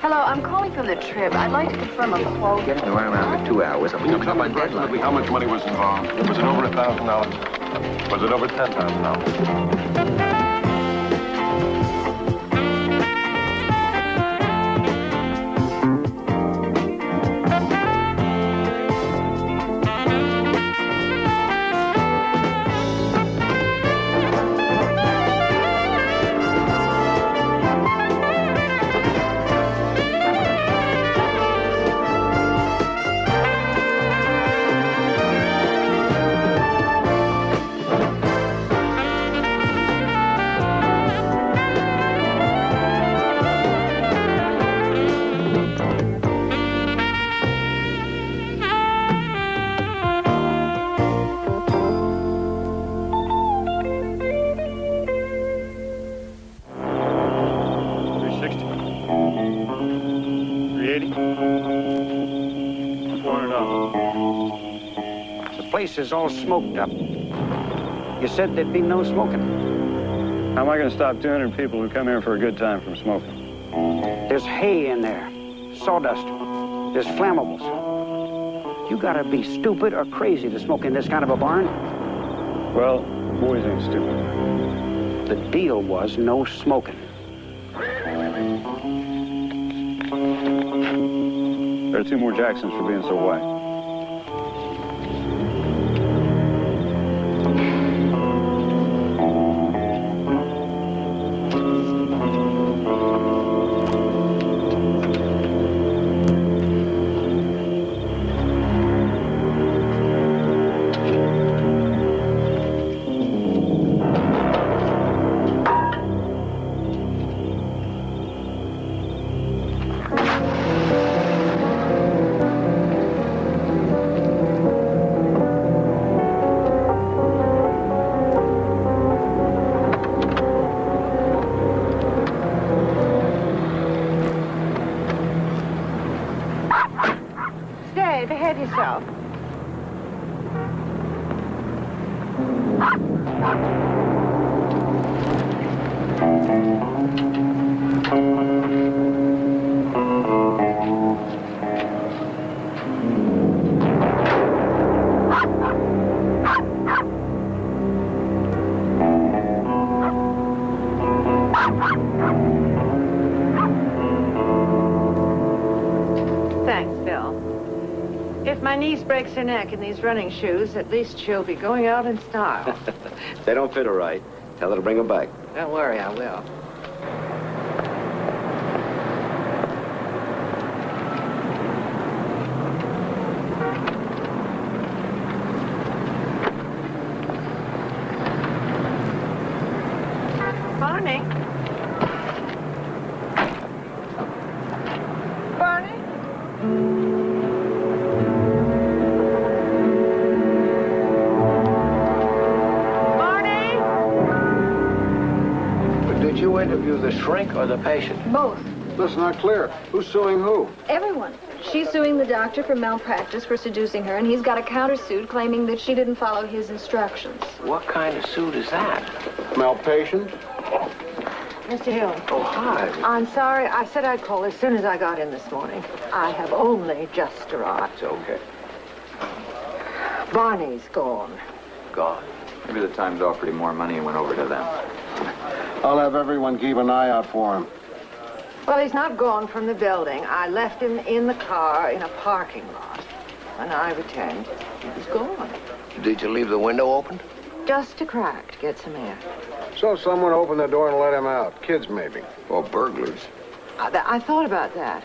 Hello, I'm calling from the Trib. I'd like to confirm a quote. Getting around after 2 hours. Can you come by approximately how much money was involved? Was it over $1,000? Was it over $10,000? Is all smoked up. You said there'd be no smoking. How am I going to stop 200 people who come here for a good time from smoking? There's hay in there, sawdust, there's flammables. You gotta be stupid or crazy to smoke in this kind of a barn. Well, boys ain't stupid. The deal was no smoking. There are 2 more Jacksons for being so white. Behave yourself. Thanks, Bill. If my niece breaks her neck in these running shoes, at least she'll be going out in style. If they don't fit her right, tell her to bring them back. Don't worry, I will. Barney? Barney? Did you interview the shrink or the patient? Both. That's not clear. Who's suing who? Everyone. She's suing the doctor for malpractice for seducing her, and he's got a countersuit claiming that she didn't follow his instructions. What kind of suit is that? Malpatient? Mr. Hill. Oh, hi. I'm sorry. I said I'd call as soon as I got in this morning. I have only just arrived. It's okay. Barney's gone. Gone. Maybe the Times offered him more money and went over to them. I'll have everyone keep an eye out for him. Well, he's not gone from the building. I left him in the car in a parking lot. When I returned, he was gone. Did you leave the window open? Just a crack to get some air. So someone opened the door and let him out. Kids, maybe. Or burglars? I thought about that.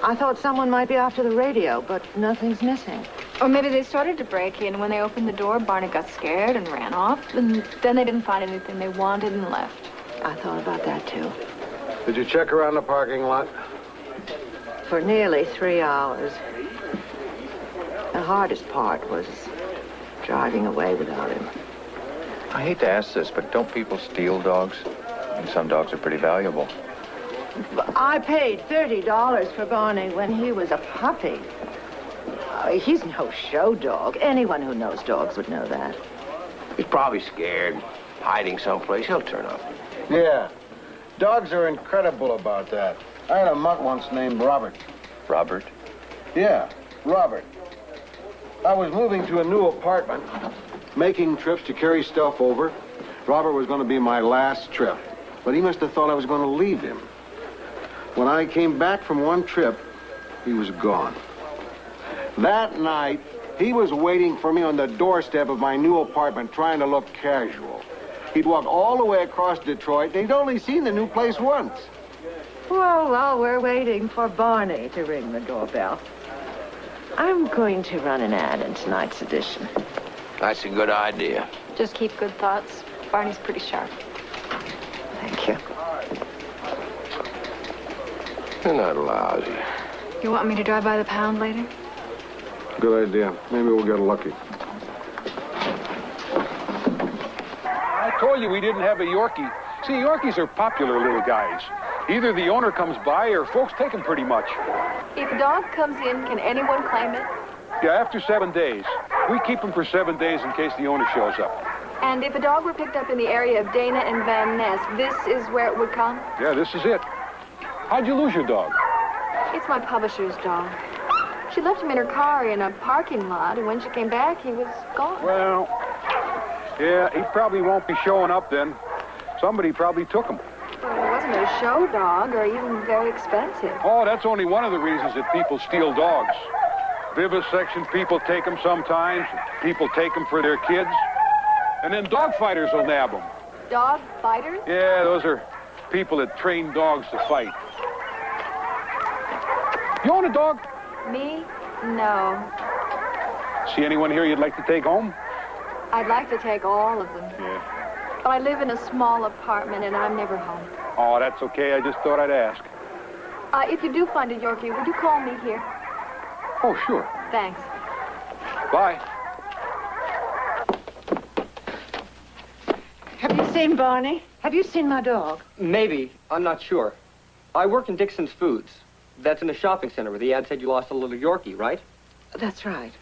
I thought someone might be after the radio, but nothing's missing. Or maybe they started to break in. When they opened the door, Barney got scared and ran off, and then they didn't find anything they wanted and left. I thought about that, too. Did you check around the parking lot? For nearly 3 hours. The hardest part was driving away without him. I hate to ask this, but don't people steal dogs? And some dogs are pretty valuable. I paid $30 for Barney when he was a puppy. He's no show dog. Anyone who knows dogs would know that. He's probably scared, hiding someplace. He'll turn up. Yeah. Dogs are incredible about that. I had a mutt once named Robert. Robert? Yeah, Robert. I was moving to a new apartment, making trips to carry stuff over. Robert was going to be my last trip, but he must have thought I was going to leave him. When I came back from one trip, he was gone. That night, he was waiting for me on the doorstep of my new apartment, trying to look casual. He'd walked all the way across Detroit. They'd only seen the new place once. Well, we're waiting for Barney to ring the doorbell. I'm going to run an ad in tonight's edition. That's a good idea. Just keep good thoughts. Barney's pretty sharp. Thank you. You're not lousy. You want me to drive by the pound later? Good idea. Maybe we'll get lucky. I told you we didn't have a Yorkie. See, Yorkies are popular little guys. Either the owner comes by or folks take them pretty much. If a dog comes in, can anyone claim it? Yeah, after 7 days. We keep them for 7 days in case the owner shows up. And if a dog were picked up in the area of Dana and Van Ness, this is where it would come? Yeah, this is it. How'd you lose your dog? It's my publisher's dog. She left him in her car in a parking lot, and when she came back, he was gone. Well, yeah, he probably won't be showing up then. Somebody probably took him. Well, it wasn't a show dog or even very expensive. Oh, that's only one of the reasons that people steal dogs. Vivisection people take them sometimes. People take them for their kids. And then dog fighters will nab them. Dog fighters? Yeah, those are people that train dogs to fight. You own a dog? Me? No. See anyone here you'd like to take home? I'd like to take all of them. Yeah. But I live in a small apartment, and I'm never home. Oh, that's okay. I just thought I'd ask. If you do find a Yorkie, would you call me here? Oh, sure. Thanks. Bye. Have you seen Barney? Have you seen my dog? Maybe. I'm not sure. I work in Dixon's Foods. That's in a shopping center where the ad said you lost a little Yorkie, right? That's right.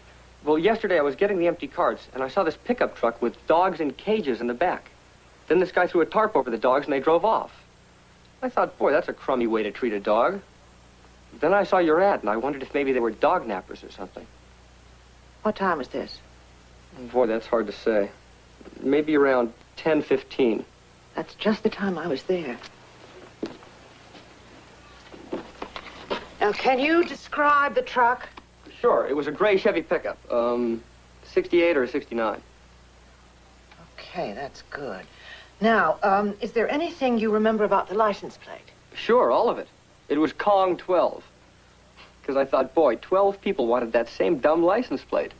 Well, yesterday I was getting the empty carts, and I saw this pickup truck with dogs in cages in the back. Then this guy threw a tarp over the dogs, and they drove off. I thought, boy, that's a crummy way to treat a dog. Then I saw your ad, and I wondered if maybe they were dog nappers or something. What time was this? Boy, that's hard to say. Maybe around 10:15. That's just the time I was there. Now, can you describe the truck? Sure, it was a gray Chevy pickup. 68 or 69. Okay, that's good. Now, is there anything you remember about the license plate? Sure, all of it. It was Kong 12. Because I thought, boy, 12 people wanted that same dumb license plate.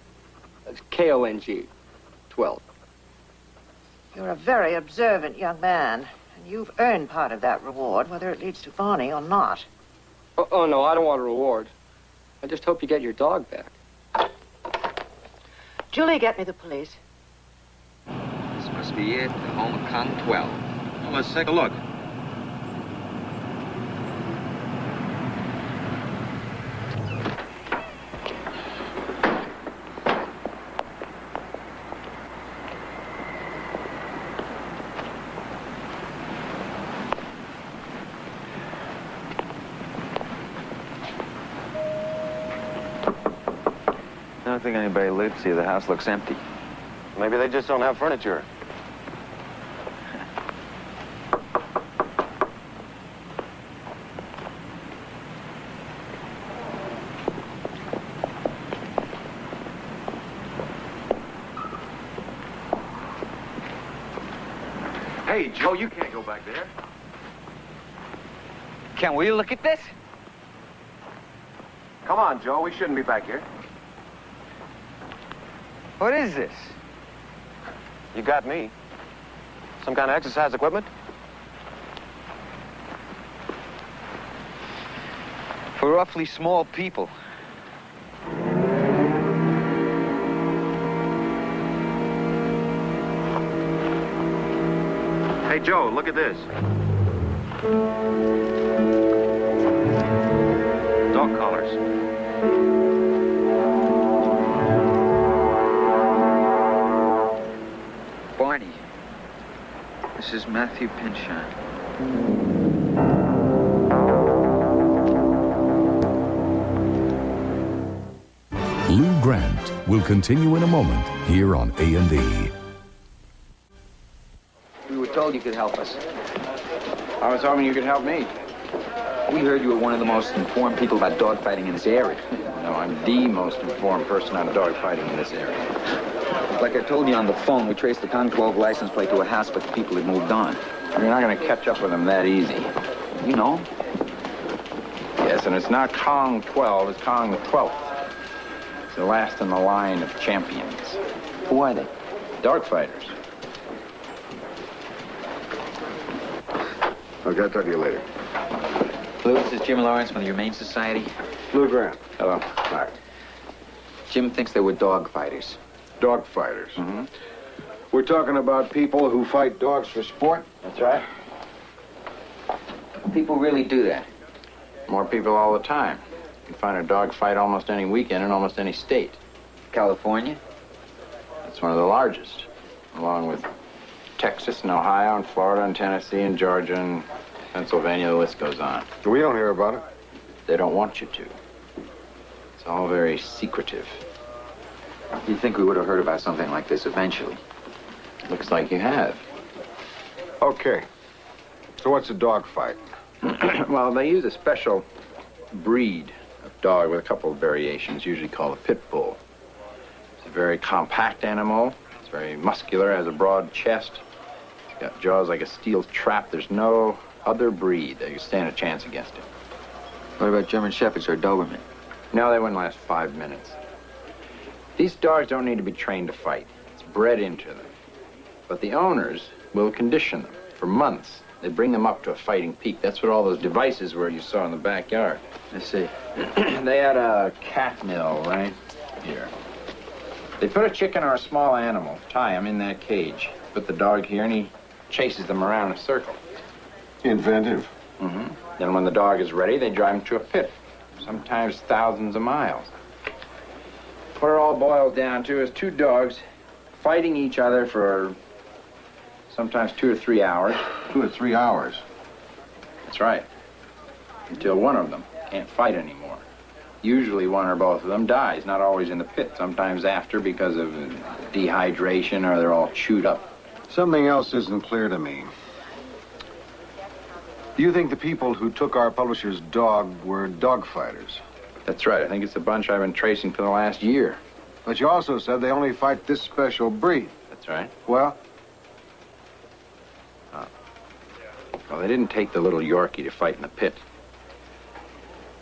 That's K-O-N-G, 12. You're a very observant young man, and you've earned part of that reward, whether it leads to Barney or not. Oh, no, I don't want a reward. I just hope you get your dog back. Julie, get me the police. This must be it, the home of Kong 12. Well, let's take a look. I don't think anybody lives here. The house looks empty. Maybe they just don't have furniture. Hey, Joe, you can't go back there. Can we look at this? Come on, Joe. We shouldn't be back here. What is this? You got me. Some kind of exercise equipment? For roughly small people. Hey, Joe, look at this. Dog collars. Barney, this is Matthew Pinchon. Grant will continue in a moment here on A&E. We were told you could help us. I was hoping you could help me. We heard you were one of the most informed people about dogfighting in this area. No, I'm the most informed person on dogfighting in this area. Like I told you on the phone, we traced the Con 12 license plate to a house, but the people had moved on. You're not going to catch up with them that easy. You know? Yes, and it's not Kong 12, it's Kong the 12th. It's the last in the line of champions. Who are they? Dogfighters. Okay, I'll talk to you later. Lou, this is Jim Lawrence from the Humane Society. Lou Grant. Hello. Hi. Jim thinks they were dog fighters. Dog fighters. Mm-hmm. We're talking about people who fight dogs for sport? That's right. People really do that. More people all the time. You can find a dog fight almost any weekend in almost any state. California? It's one of the largest, along with Texas and Ohio and Florida and Tennessee and Georgia and Pennsylvania. The list goes on. We don't hear about it. They don't want you to. It's all very secretive. You'd think we would have heard about something like this eventually. Looks like you have. Okay. So what's a dog fight? Well, they use a special breed of dog with a couple of variations, usually called a pit bull. It's a very compact animal. It's very muscular, has a broad chest. It's got jaws like a steel trap. There's no other breed that can stand a chance against it. What about German Shepherds or Doberman? No, they wouldn't last 5 minutes. These dogs don't need to be trained to fight. It's bred into them. But the owners will condition them for months. They bring them up to a fighting peak. That's what all those devices were you saw in the backyard. I see. They had a cat mill right here. They put a chicken or a small animal, tie him in that cage, put the dog here, and he chases them around in a circle. Inventive. Mm-hmm. Then when the dog is ready, they drive him to a pit, sometimes thousands of miles. What it all boils down to is two dogs fighting each other for sometimes 2 or 3 hours. 2 or 3 hours. That's right. Until one of them can't fight anymore. Usually one or both of them dies, not always in the pit, sometimes after because of dehydration or they're all chewed up. Something else isn't clear to me. Do you think the people who took our publisher's dog were dog fighters? That's right. I think it's the bunch I've been tracing for the last year. But you also said they only fight this special breed. That's right. Well? Well, they didn't take the little Yorkie to fight in the pit.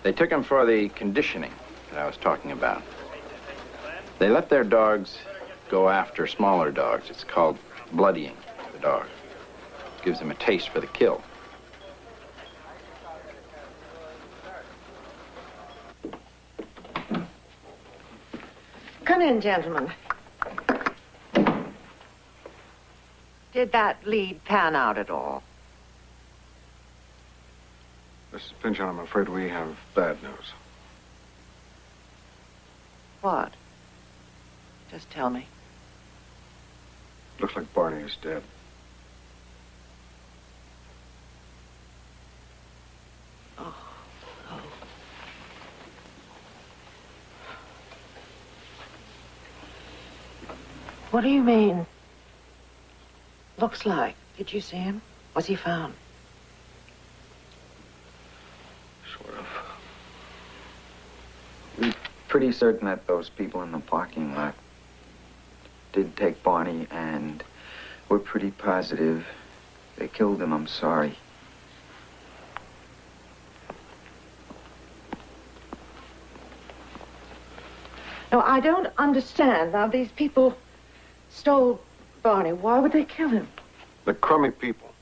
They took him for the conditioning that I was talking about. They let their dogs go after smaller dogs. It's called bloodying the dog. It gives them a taste for the kill. Come in, gentlemen. Did that lead pan out at all? Mrs. Pynchon, I'm afraid we have bad news. What? Just tell me. Looks like Barney is dead. Oh. What do you mean? Looks like. Did you see him? Was he found? Sort of. We're pretty certain that those people in the parking lot did take Barney, and we're pretty positive they killed him. I'm sorry. No, I don't understand. Now, these people stole Barney. Why would they kill him? The crummy people.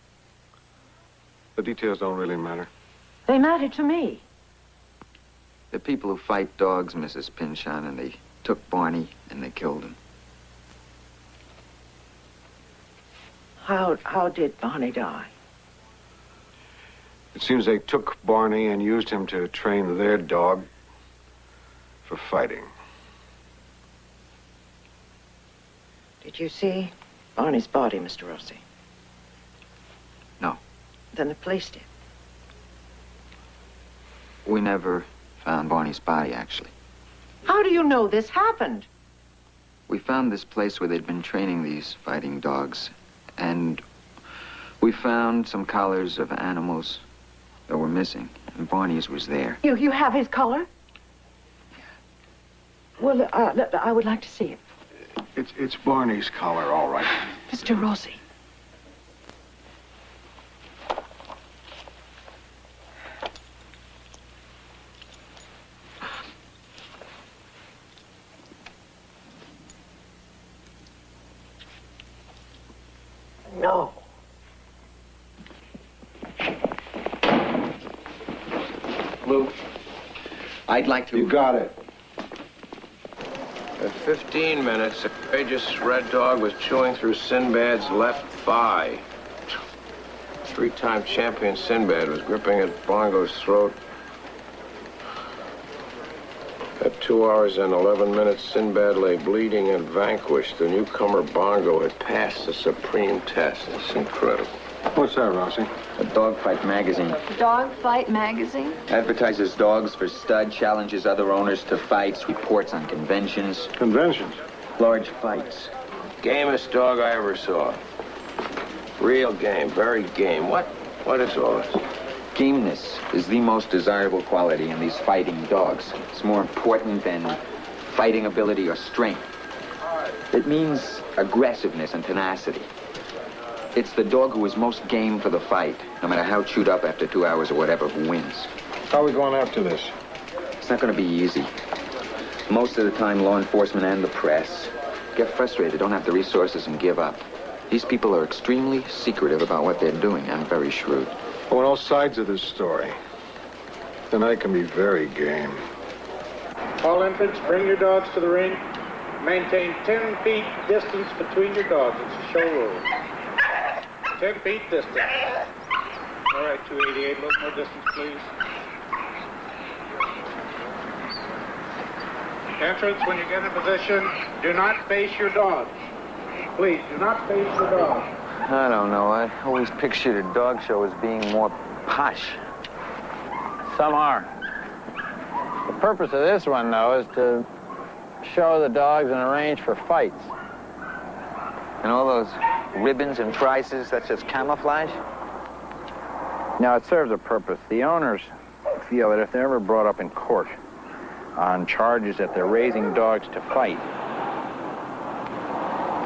The details don't really matter. They matter to me. The people who fight dogs, Mrs. Pynchon, and they took Barney and they killed him. How did Barney die? It seems they took Barney and used him to train their dog for fighting. Did you see Barney's body, Mr. Rossi? No. Then the police did. We never found Barney's body, actually. How do you know this happened? We found this place where they'd been training these fighting dogs, and we found some collars of animals that were missing, and Barney's was there. You have his collar? Well, I would like to see it. It's Barney's collar, all right. Mr. Rossi. No. Lou, I'd like to... You got it. At 15 minutes, the courageous red dog was chewing through Sinbad's left thigh. Three-time champion Sinbad was gripping at Bongo's throat. At 2 hours and 11 minutes, Sinbad lay bleeding and vanquished. The newcomer Bongo had passed the supreme test. It's incredible. What's that, Rossi? A dogfight magazine. Dog Fight magazine? Advertises dogs for stud, challenges other owners to fights, reports on conventions. Conventions? Large fights. Gamest dog I ever saw. Real game, very game. What is all this? Gameness is the most desirable quality in these fighting dogs. It's more important than fighting ability or strength. It means aggressiveness and tenacity. It's the dog who is most game for the fight, no matter how chewed up after 2 hours or whatever, who wins. How are we going after this? It's not going to be easy. Most of the time, law enforcement and the press get frustrated, don't have the resources, and give up. These people are extremely secretive about what they're doing and very shrewd. On all sides of this story. Then I can be very game. All entrants, bring your dogs to the ring. Maintain 10 feet distance between your dogs. It's a show rule. 10 feet distance. All right, 288, a little more distance, please. Entrance, when you get in position, do not face your dog. Please, do not face your dog. I don't know. I always pictured a dog show as being more posh. Some are. The purpose of this one, though, is to show the dogs and arrange for fights. And all those ribbons and prices, that's just camouflage? Now, it serves a purpose. The owners feel that if they're ever brought up in court on charges that they're raising dogs to fight,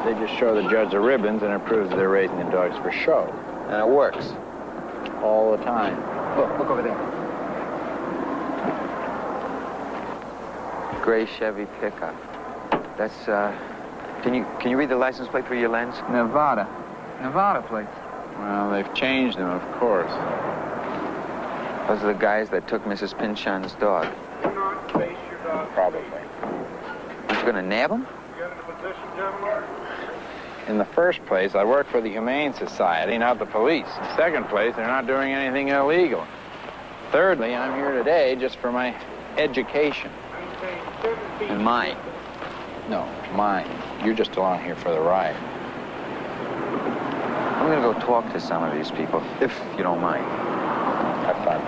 they just show the judge the ribbons and it proves that they're raising the dogs for show. And it works. All the time. Look over there. Gray Chevy pickup. That's, can you read the license plate through your lens? Nevada plates. Well, they've changed them, of course. Those are the guys that took Mrs. Pynchon's dog. Do not face your dog. Probably. Aren't you gonna nab them? Get into position, gentlemen. In the first place, I work for the Humane Society, not the police. In the second place, they're not doing anything illegal. Thirdly, I'm here today just for my education. Maintain 10 feet. And mine. No, mine. You're just along here for the ride. I'm gonna go talk to some of these people, if you don't mind. Have fun.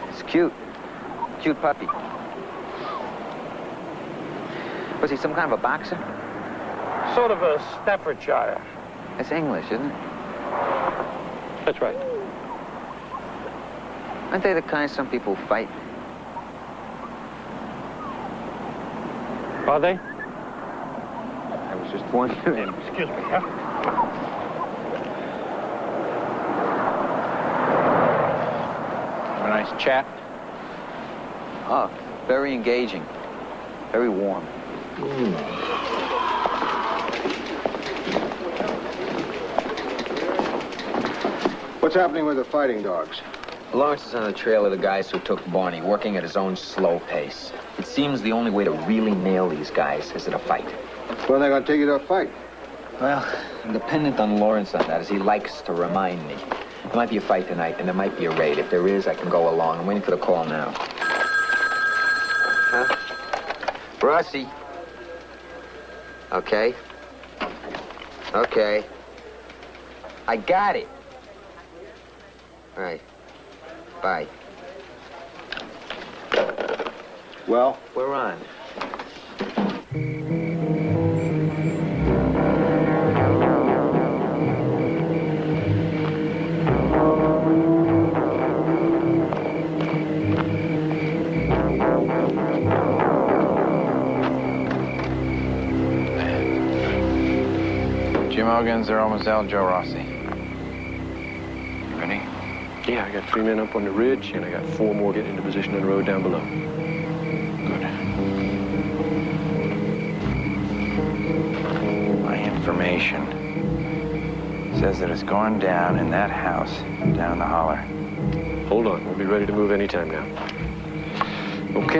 It's cute. Cute puppy. Was he some kind of a boxer? Sort of a Staffordshire. That's English, isn't it? That's right. Aren't they the kind some people fight? Are they? I was just wondering. Excuse me, huh? Have a nice chat. Oh, very engaging. Very warm. What's happening with the fighting dogs? Lawrence is on the trail of the guys who took Barney, working at his own slow pace. It seems the only way to really nail these guys is at a fight. When are they going to take you to a fight? Well, I'm dependent on Lawrence on that, as he likes to remind me. There might be a fight tonight, and there might be a raid. If there is, I can go along. I'm waiting for the call now. Huh? Rossi. Okay. Okay. I got it. All right. Bye. Well? We're on. Jim Ogans, Earl Mazzell, Joe Rossi. You ready? Yeah, I got 3 men up on the ridge, and I got 4 more getting into position on the road down below. Good. My information says that it's going down in that house down the holler. Hold on, we'll be ready to move anytime now. Okay,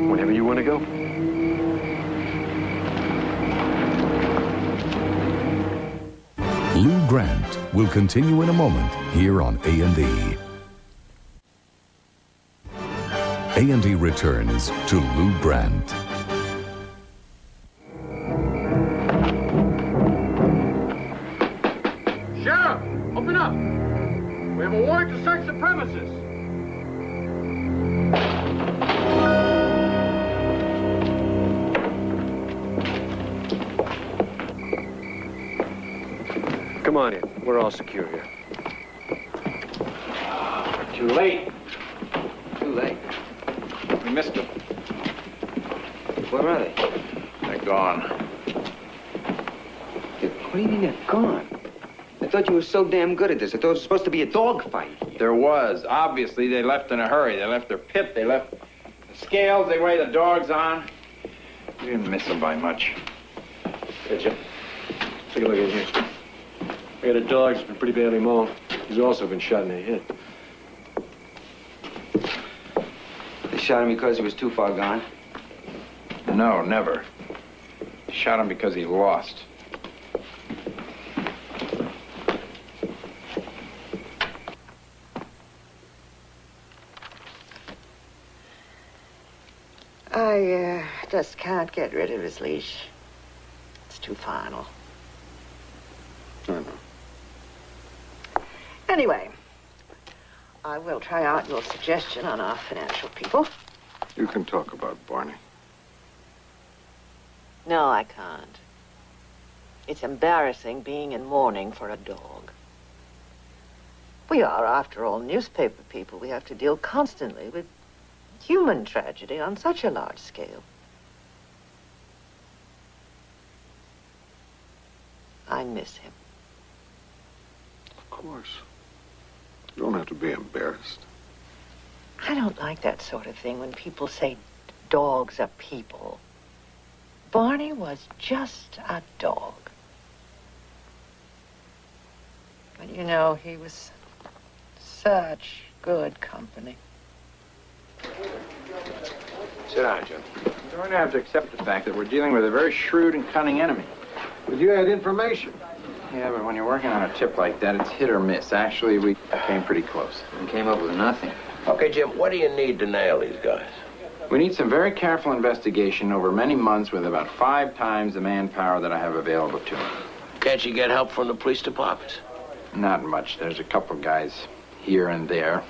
whenever you want to go. Lou Grant will continue in a moment here on A&E. A&E returns to Lou Grant. Sheriff, open up. We have a warrant to search the premises. Come on in. We're all secure here. Too late. Too late. We missed them. Where are they? They're gone. What do you mean they're gone? I thought you were so damn good at this. I thought it was supposed to be a dog fight. There was. Obviously, they left in a hurry. They left their pit. They left the scales they weigh the dogs on. We didn't miss them by much. Hey, Jim. Take a look in here. We got a dog that's been pretty badly mauled. He's also been shot in the head. They shot him because he was too far gone? No, never. Shot him because he lost. I just can't get rid of his leash. It's too final. I know. Anyway, I will try out your suggestion on our financial people. You can talk about Barney. No, I can't. It's embarrassing being in mourning for a dog. We are, after all, newspaper people. We have to deal constantly with human tragedy on such a large scale. I miss him. Of course. You don't have to be embarrassed. I don't like that sort of thing when people say dogs are people. Barney was just a dog. But you know, he was such good company. Sit down, Jim. We're going to have to accept the fact that we're dealing with a very shrewd and cunning enemy. But you had information. Yeah, but when you're working on a tip like that, it's hit or miss. Actually, we came pretty close. And came up with nothing. Okay, Jim, what do you need to nail these guys? We need some very careful investigation over many months with about 5 times the manpower that I have available to me. Can't you get help from the police department? Not much. There's a couple guys here and there.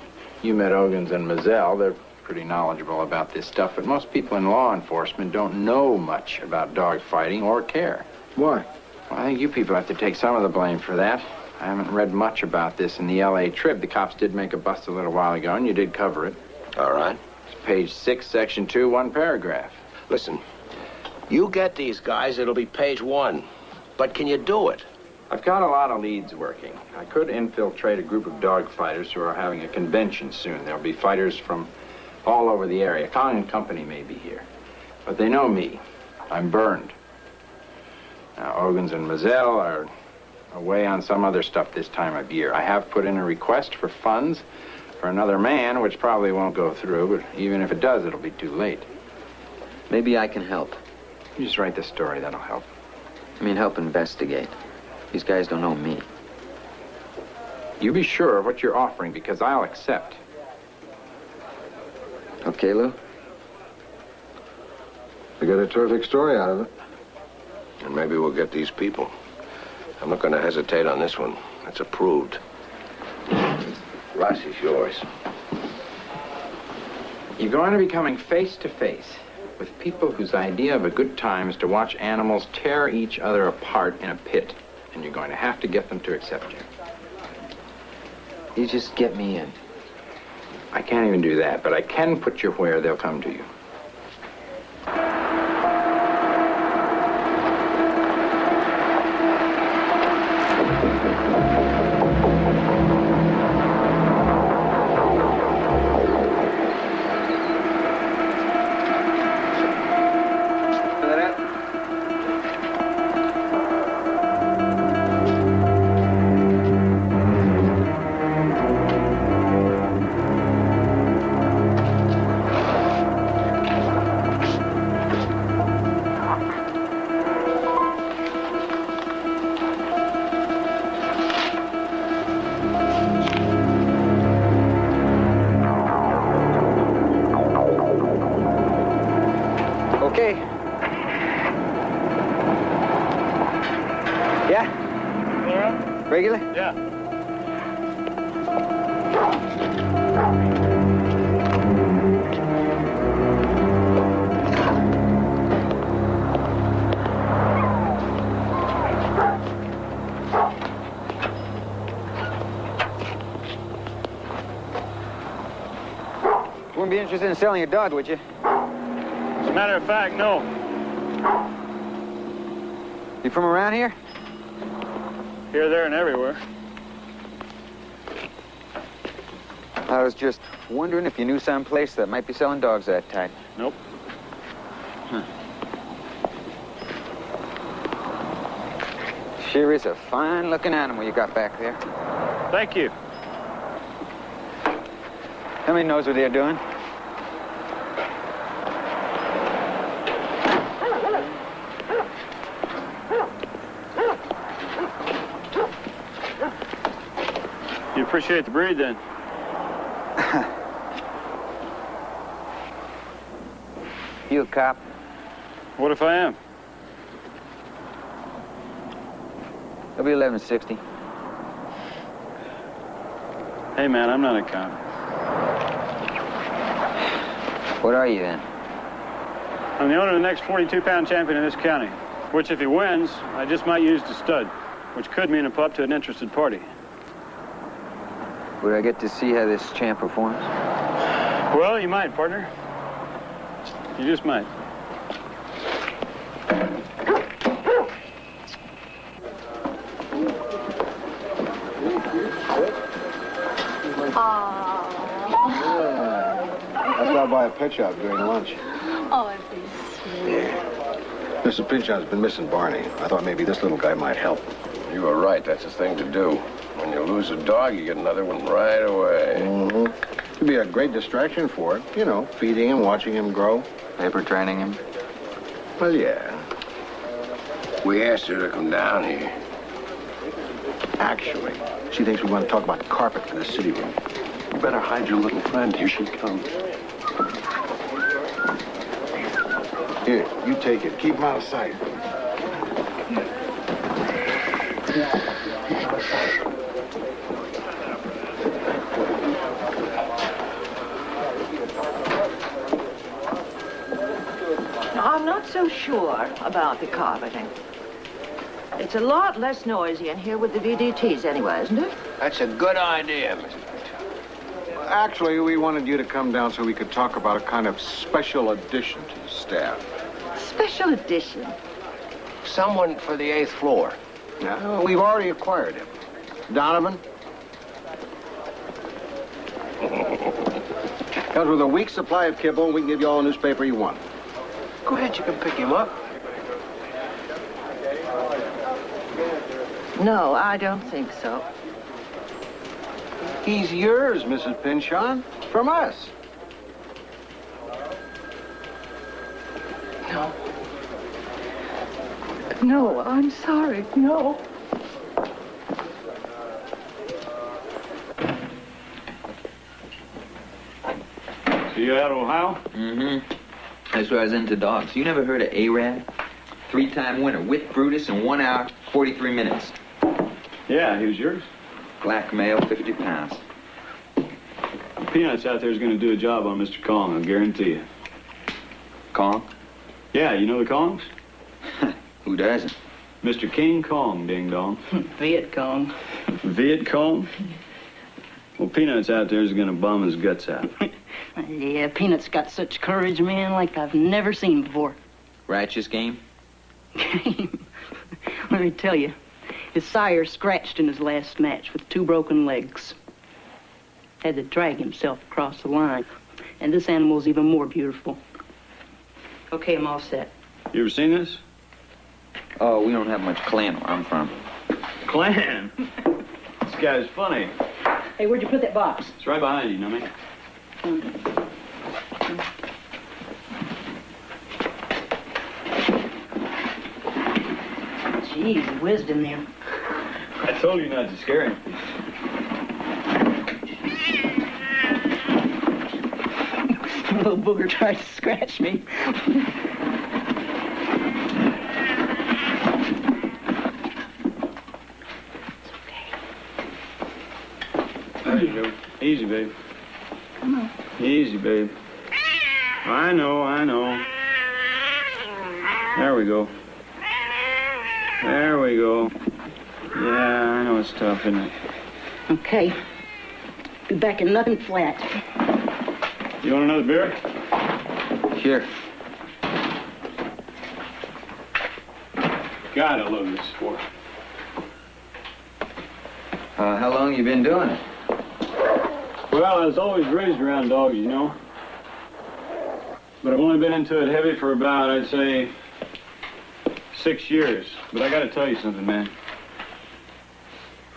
You met Ogans and Mazzell. They're pretty knowledgeable about this stuff, but most people in law enforcement don't know much about dog fighting or care. Why? Well, I think you people have to take some of the blame for that. I haven't read much about this in the L.A. Trib. The cops did make a bust a little while ago, and you did cover it. All right. It's page 6, section 2, 1 paragraph. Listen, you get these guys, it'll be page 1. But can you do it? I've got a lot of leads working. I could infiltrate a group of dog fighters who are having a convention soon. There'll be fighters from all over the area. Kong and Company may be here. But they know me. I'm burned. Now, Ogans and Mazzell are away on some other stuff this time of year. I have put in a request for funds for another man, which probably won't go through, but even if it does, it'll be too late. Maybe I can help. You just write the story, that'll help. I mean, help investigate. These guys don't know me. You be sure of what you're offering, because I'll accept. Okay, Lou? You got a terrific story out of it. And maybe we'll get these people. I'm not going to hesitate on this one. That's approved. Russ is yours. You're going to be coming face to face with people whose idea of a good time is to watch animals tear each other apart in a pit. And you're going to have to get them to accept you. You just get me in. I can't even do that, but I can put you where they'll come to you. Okay. Yeah? Regular? Yeah. Wouldn't be interested in selling a dog, would you? As a matter of fact, no. You from around here? Here, there, and everywhere. I was just wondering if you knew some place that might be selling dogs that tight. Nope. Sure is a fine-looking animal you got back there. Thank you. How many knows what they're doing? You appreciate the breed, then? You a cop? What if I am? It'll be 1160. Hey, man, I'm not a cop. What are you then? I'm the owner of the next 42-pound champion in this county, which, if he wins, I just might use to stud, which could mean a pup to an interested party. Would I get to see how this champ performs? Well, you might, partner. You just might. I stopped by a pet shop during lunch. Oh, it'd be sweet. Mrs. Pinchon's been missing Barney. I thought maybe this little guy might help. You were right. That's the thing to do. When you lose a dog, you get another one right away. Mm-hmm. It'd be a great distraction for it. You know, feeding him, watching him grow. Paper training him? Well, yeah. We asked her to come down here. Actually, she thinks we're going to talk about carpet for the city room. You better hide your little friend. Here she comes. Here, you take it. Keep him out of sight. I'm not so sure about the carpeting. It's a lot less noisy in here with the VDTs anyway, isn't it? That's a good idea, Mrs. Pinchon. Actually, we wanted you to come down so we could talk about a kind of special addition to the staff. Special edition. Someone for the 8th floor. No, we've already acquired him. Donovan? Comes with a week's supply of kibble, and we can give you all the newspaper you want. Go ahead, you can pick him up. No, I don't think so. He's yours, Mrs. Pinchon. From us. No. No, I'm sorry. No. So you out of Ohio? Mm-hmm. That's why I was into dogs. You never heard of A-Rad? 3-time winner with Brutus in 1 hour, 43 minutes. Yeah, he was yours. Black male, 50 pounds. Peanuts out there is going to do a job on Mr. Kong, I'll guarantee you. Kong? Yeah, you know the Kongs? Who doesn't? Mr. King Kong, ding dong. Viet Cong. Viet Cong? Well, Peanuts out there is going to bomb his guts out. Yeah, Peanut's got such courage, man, like I've never seen before. Righteous game? Let me tell you, his sire scratched in his last match with 2 broken legs. Had to drag himself across the line. And this animal's even more beautiful. Okay, I'm all set. You ever seen this? Oh, we don't have much clan where I'm from. Clan? This guy's funny. Hey, where'd you put that box? It's right behind you, Nummy. Jeez, wisdom there. I told you not to scare him. Little booger tried to scratch me. There you go. Easy, babe. Come on. Easy, babe. I know. There we go. There we go. Yeah, I know it's tough, isn't it? Okay. Be back in nothing flat. You want another beer? Here. God, I love this sport. How long you been doing it? Well, I was always raised around dogs, you know. But I've only been into it heavy for about, I'd say, 6 years. But I gotta tell you something, man.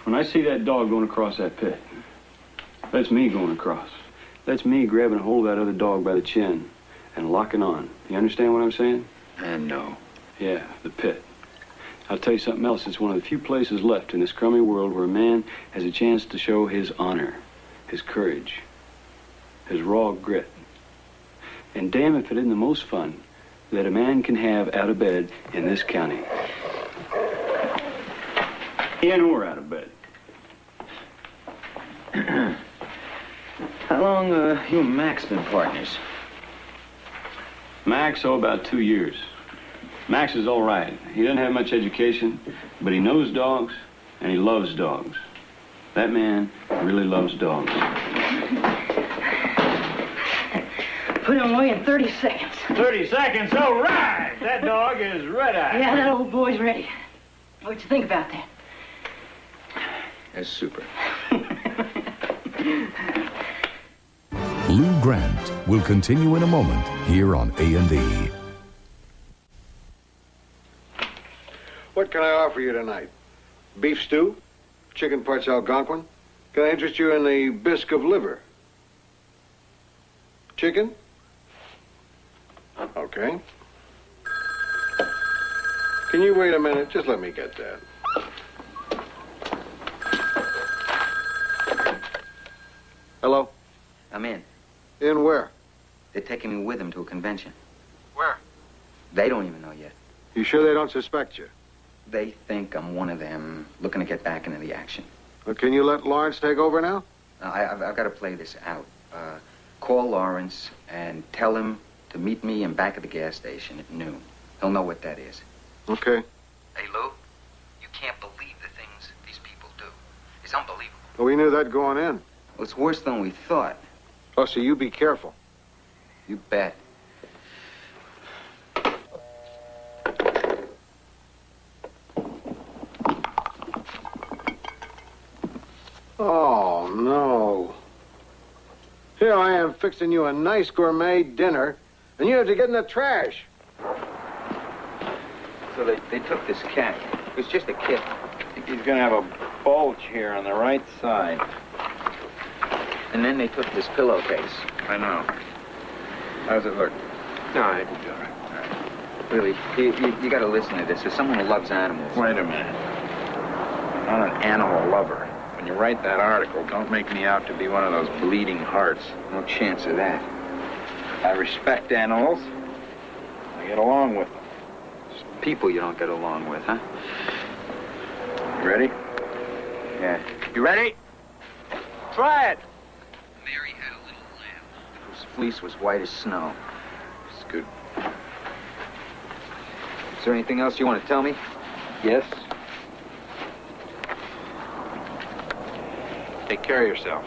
When I see that dog going across that pit, that's me going across. That's me grabbing a hold of that other dog by the chin and locking on. You understand what I'm saying? No. Yeah, the pit. I'll tell you something else. It's one of the few places left in this crummy world where a man has a chance to show his honor, his courage, his raw grit. And damn if it isn't the most fun that a man can have out of bed in this county. In or out of bed. How long you and Max been partners? Max, about 2 years. Max is all right. He doesn't have much education, but he knows dogs, and he loves dogs. That man really loves dogs. Put him away in 30 seconds. 30 seconds, all right! That dog is red-eyed. Yeah, that old boy's ready. What'd you think about that? That's super. Lou Grant will continue in a moment here on A&E. What can I offer you tonight? Beef stew? Chicken parts Algonquin? Can I interest you in the bisque of liver? Chicken? Okay. Can you wait a minute? Just let me get that. Hello? I'm in. In where? They're taking me with them to a convention. Where? They don't even know yet. You sure they don't suspect you? They think I'm one of them looking to get back into the action. Well, can you let Lawrence take over now? I've got to play this out. Call Lawrence and tell him to meet me in back of the gas station at noon. He'll know what that is. Okay. Hey, Lou, you can't believe the things these people do. It's unbelievable. Well, we knew that going in. Well, it's worse than we thought. Oh, so you be careful. You bet. Oh, no. Here I am fixing you a nice gourmet dinner, and you have to get in the trash. So they took this cat. It was just a kitten. I think he's gonna have a bulge here on the right side. And then they took this pillowcase. I know. How's it look? No, I didn't do it. Really, you got to listen to this. As someone who loves animals. Wait a minute. I'm not an animal lover. When you write that article, don't make me out to be one of those bleeding hearts. No chance of that. I respect animals. I get along with them. It's people you don't get along with, huh? You ready? Yeah. You ready? Try it. Mary had a little lamb. Whose fleece was white as snow. It's good. Is there anything else you want to tell me? Yes? Take care of yourself.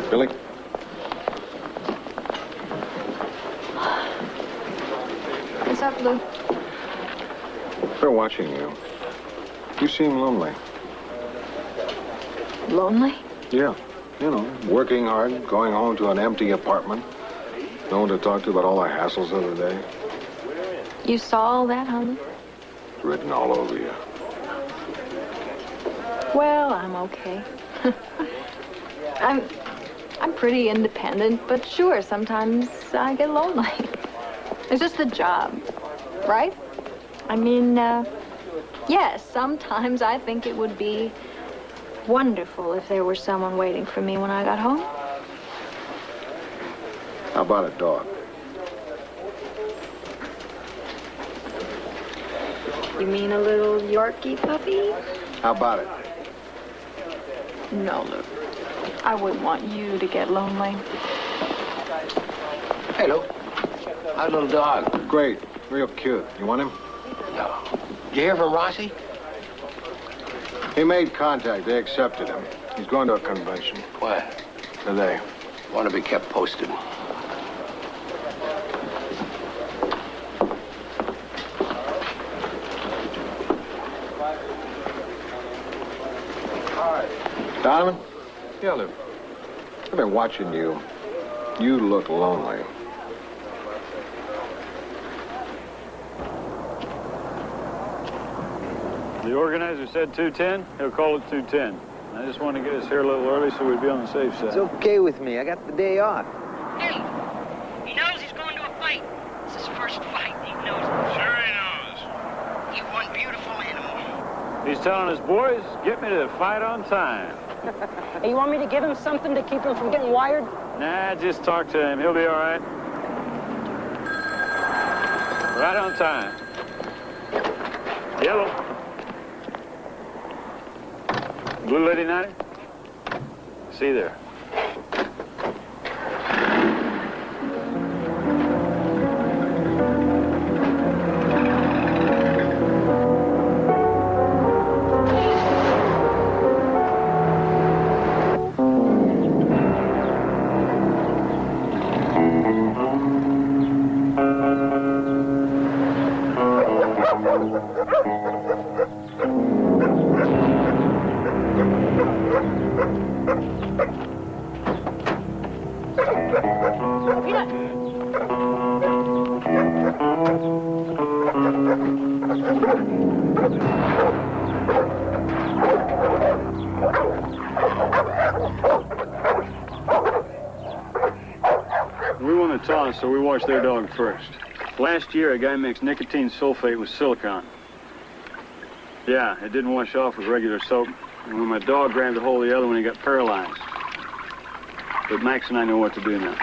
Billy? What's up, Lou? They're watching you. You seem lonely. Lonely? Yeah. You know, working hard, going home to an empty apartment. No one to talk to about all the hassles of the day. You saw all that, huh, Lou? Written all over you. Well, I'm okay. I'm pretty independent, but sure, sometimes I get lonely. It's just the job, right? I mean, yes, sometimes I think it would be wonderful if there were someone waiting for me when I got home. How about a dog? You mean a little Yorkie puppy? How about it? No, Luke. I wouldn't want you to get lonely. Hey, Lou. How's little dog? Great. Real cute. You want him? No. Did you hear from Rossi? He made contact. They accepted him. He's going to a convention. Where? Today. Want to be kept posted. Donovan? Yeah, Lou. I've been watching you. You look lonely. The organizer said 2:10. He'll call it 2:10. I just want to get us here a little early so we'd be on the safe side. It's okay with me. I got the day off. Hey, he knows he's going to a fight. It's his first fight. He knows it. Sure he knows. He won beautiful animal. He's telling his boys, get me to the fight on time. Hey, you want me to give him something to keep him from getting wired? Nah, just talk to him. He'll be all right. Right on time. Yellow. Blue Lady 90? See there. We won the toss, so we washed their dog first. Last year, a guy mixed nicotine sulfate with silicone. Yeah, it didn't wash off with regular soap. And when my dog grabbed a hold of the other one, he got paralyzed. But Max and I know what to do now.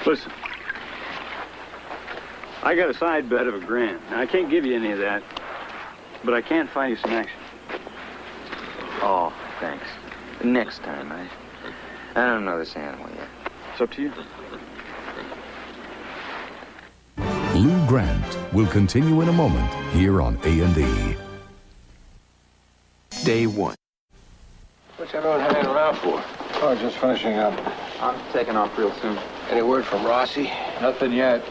Listen, I got a side bet of $1,000. Now, I can't give you any of that, but I can find you some action. Oh, thanks. Next time, I don't know this animal yet. It's up to you. Lou Grant will continue in a moment here on A&E. Day one. What's everyone hanging around for? Oh, just finishing up. I'm taking off real soon. Any word from Rossi? Nothing yet.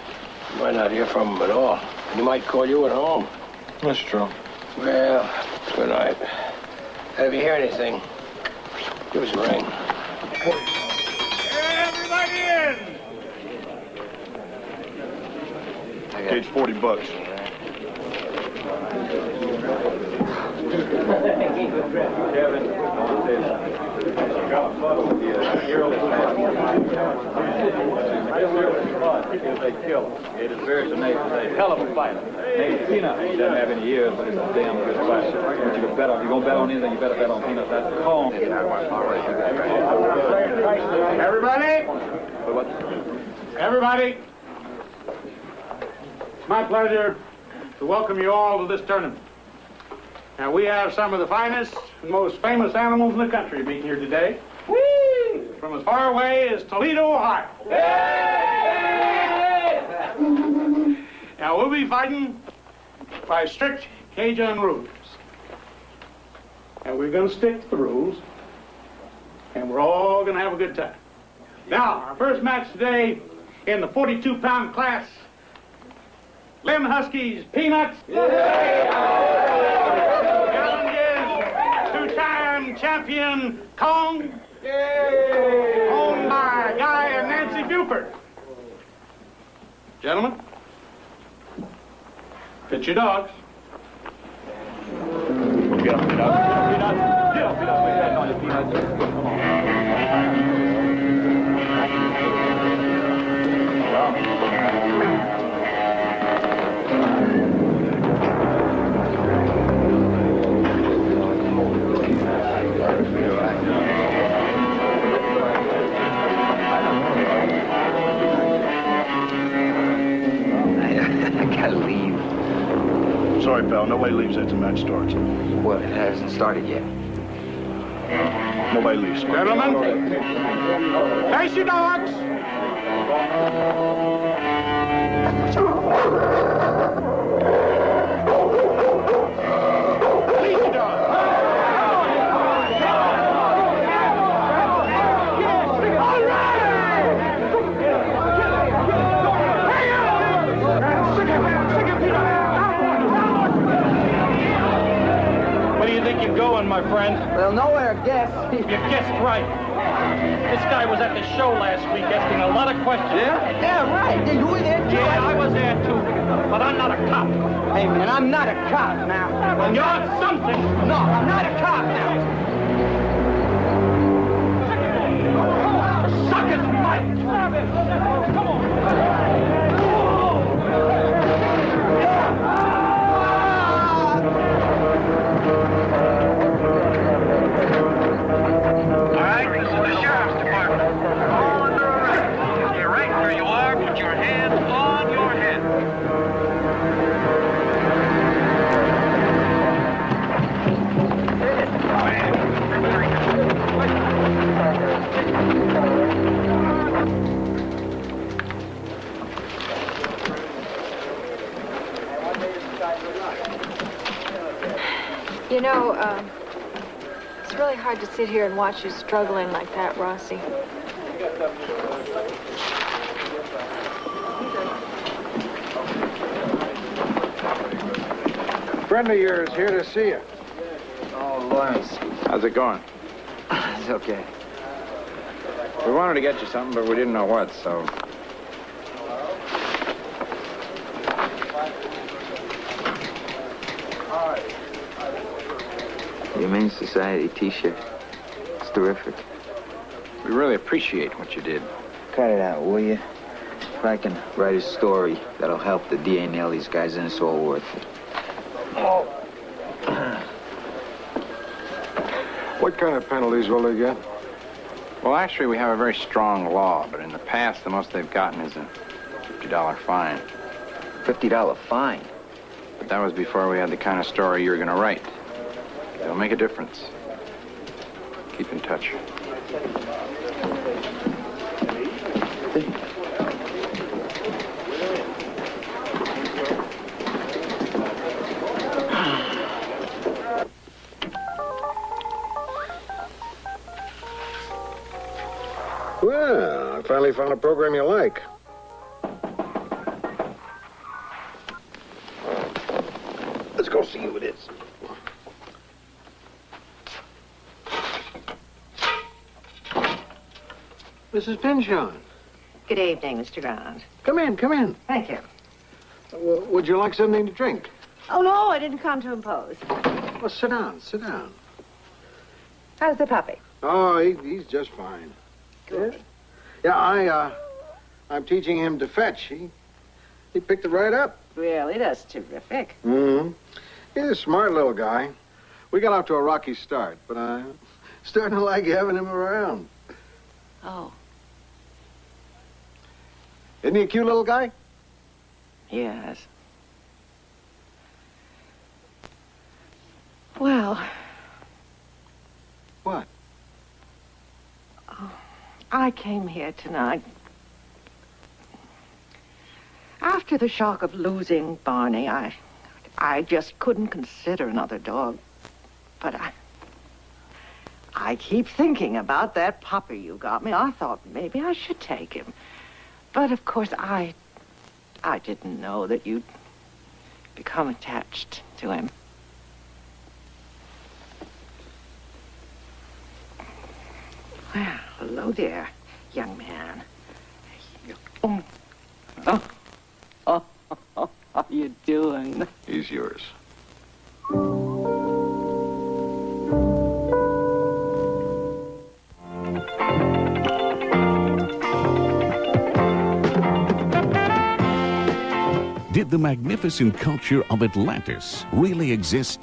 You might not hear from him at all. He might call you at home. That's true. Well, good night. And if you hear anything, give us a ring. Everybody in! Cage $40. They kill him. It is very amazing. He's a hell of a fighter. Named Peanut. He doesn't have any ears, but he's a damn good fighter. But you can bet on, you're going to bet on anything, you better bet on Peanut. That's the call. Everybody? Everybody? It's my pleasure to welcome you all to this tournament. Now, we have some of the finest and most famous animals in the country meeting here today. Whee! From as far away as Toledo, Ohio. Now, we'll be fighting by strict Cajun rules. And we're going to stick to the rules. And we're all going to have a good time. Now, our first match today in the 42-pound class. Lynn Huskies, Peanuts. Challenges two-time champion Kong. Owned by Guy and Nancy Buford. Gentlemen, pitch your dogs. Get up, Peanuts. Get up, Peanuts. Get up, Peanuts. We're betting on you, Peanuts. Come on. Sorry, pal. Nobody leaves after the match starts. Well, it hasn't started yet. Nobody leaves. Gentlemen, face your dogs. Release your dogs. Where do you think you're going, my friend? Well, nowhere, guess. You guessed right. This guy was at the show last week asking a lot of questions. Yeah? Yeah, right. Yeah, you were there, too. Yeah, I was there, too. But I'm not a cop. Hey, man, I'm not a cop now. You're something. No, I'm not a cop now. Suck his mic. Come on. All right, this is the Sheriff's Department. All under arrest. Stay right where you are. Put your hands on your head. You know, it's really hard to sit here and watch you struggling like that, Rossi. Friend of yours here to see you. Oh, Lawrence. How's it going? It's okay. We wanted to get you something, but we didn't know what, so... The Humane Society t-shirt. It's terrific. We really appreciate what you did. Cut it out, will you? If I can write a story that'll help the DA nail these guys, then it's all worth it. Oh. What kind of penalties will they get? Well, actually, we have a very strong law, but in the past, the most they've gotten is a $50 fine. $50 fine? But that was before we had the kind of story you were going to write. It'll make a difference. Keep in touch. Well, I finally found a program you like. Let's go see who it is. Mrs. Pinchon. Good evening, Mr. Grant. Come in, come in. Thank you. Would you like something to drink? Oh, no, I didn't come to impose. Well, sit down, sit down. How's the puppy? Oh, he's just fine. Good. Yeah, I'm teaching him to fetch. He picked it right up. Really, that's terrific. Mm-hmm. He's a smart little guy. We got off to a rocky start, but I'm starting to like having him around. Oh. Isn't he a cute little guy? Yes. Well... What? Oh, I came here tonight. After the shock of losing Barney, I just couldn't consider another dog. But I keep thinking about that puppy you got me. I thought maybe I should take him. But of course, I didn't know that you'd become attached to him. Well, hello there, young man. Oh, how you doing? He's yours. Did the magnificent culture of Atlantis really exist?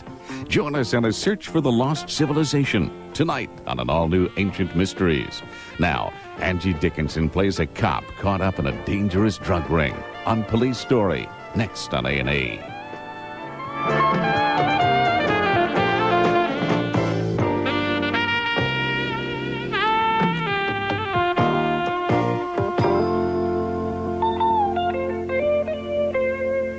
Join us on a search for the lost civilization tonight on an all-new Ancient Mysteries. Now, Angie Dickinson plays a cop caught up in a dangerous drug ring on Police Story, next on A&E.